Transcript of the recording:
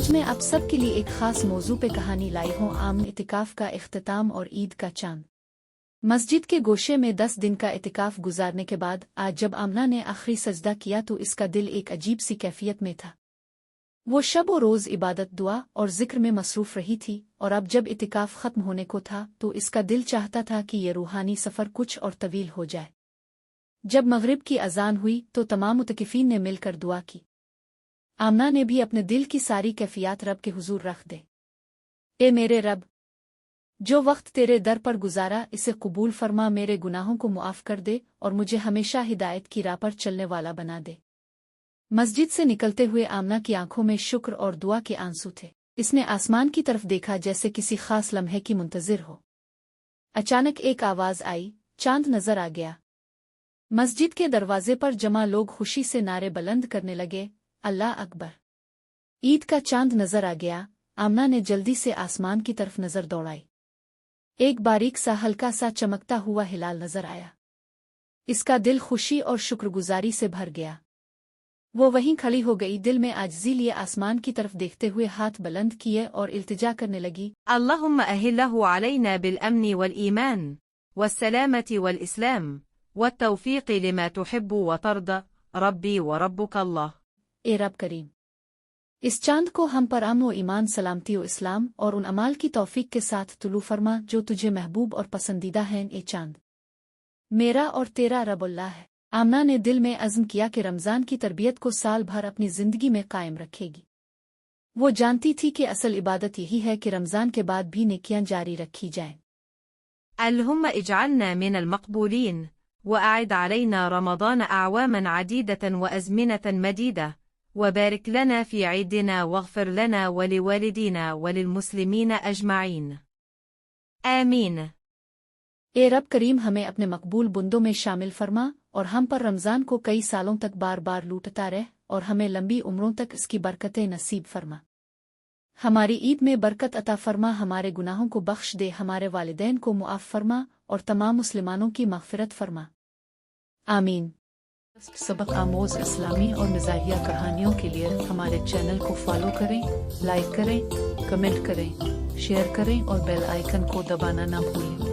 آج میں آپ سب کے لیے ایک خاص موضوع پہ کہانی لائی ہوں، عام اعتکاف کا اختتام اور عید کا چاند۔ مسجد کے گوشے میں 10 دن کا اعتکاف گزارنے کے بعد آج جب آمنہ نے آخری سجدہ کیا تو اس کا دل ایک عجیب سی کیفیت میں تھا۔ وہ شب و روز عبادت، دعا اور ذکر میں مصروف رہی تھی، اور اب جب اعتکاف ختم ہونے کو تھا تو اس کا دل چاہتا تھا کہ یہ روحانی سفر کچھ اور طویل ہو جائے۔ جب مغرب کی اذان ہوئی تو تمام متکفین نے مل کر دعا کی۔ آمنہ نے بھی اپنے دل کی ساری کیفیات رب کے حضور رکھ دے۔ اے میرے رب، جو وقت تیرے در پر گزارا اسے قبول فرما، میرے گناہوں کو معاف کر دے اور مجھے ہمیشہ ہدایت کی راہ پر چلنے والا بنا دے۔ مسجد سے نکلتے ہوئے آمنہ کی آنکھوں میں شکر اور دعا کے آنسو تھے۔ اس نے آسمان کی طرف دیکھا جیسے کسی خاص لمحے کی منتظر ہو۔ اچانک ایک آواز آئی، چاند نظر آ گیا۔ مسجد کے دروازے پر جمع لوگ خوشی سے نعرے بلند کرنے لگے، اللہ اکبر! عید کا چاند نظر آ گیا۔ آمنہ نے جلدی سے آسمان کی طرف نظر دوڑائی۔ ایک باریک سا ہلکا سا چمکتا ہوا ہلال نظر آیا۔ اس کا دل خوشی اور شکر گزاری سے بھر گیا۔ وہ وہیں کھڑی ہو گئی، دل میں عاجزی لیے آسمان کی طرف دیکھتے ہوئے ہاتھ بلند کیے اور التجا کرنے لگی، اللهم أهله علينا بالأمن والإيمان والسلامة والإسلام والتوفيق لما تحب وترضى ربي وربك الله۔ اے رب کریم، اس چاند کو ہم پر امن و ایمان، سلامتی و اسلام اور ان اعمال کی توفیق کے ساتھ طلوع فرما جو تجھے محبوب اور پسندیدہ ہیں۔ اے چاند میرا اور تیرا رب اللہ ہے۔ آمنہ نے دل میں عزم کیا کہ رمضان کی تربیت کو سال بھر اپنی زندگی میں قائم رکھے گی۔ وہ جانتی تھی کہ اصل عبادت یہی ہے کہ رمضان کے بعد بھی نیکیاں جاری رکھی جائیں۔ اللهم اجعلنا من المقبولين وأعد علينا رمضان أعواما عديدة وأزمنة مديدة وبارك لنا في عيدنا واغفر لنا ولوالدينا وللمسلمين أجمعين آمین۔ اے رب کریم، ہمیں اپنے مقبول بندوں میں شامل فرما اور ہم پر رمضان کو کئی سالوں تک بار بار لوٹتا رہ اور ہمیں لمبی عمروں تک اس کی برکتیں نصیب فرما۔ ہماری عید میں برکت عطا فرما، ہمارے گناہوں کو بخش دے، ہمارے والدین کو معاف فرما اور تمام مسلمانوں کی مغفرت فرما، آمین۔ سبق آموز اسلامی اور مزاحیہ کہانیوں کے لیے ہمارے چینل کو فالو کریں، لائک کریں، کمنٹ کریں، شیئر کریں اور بیل آئیکن کو دبانا نہ بھولیں۔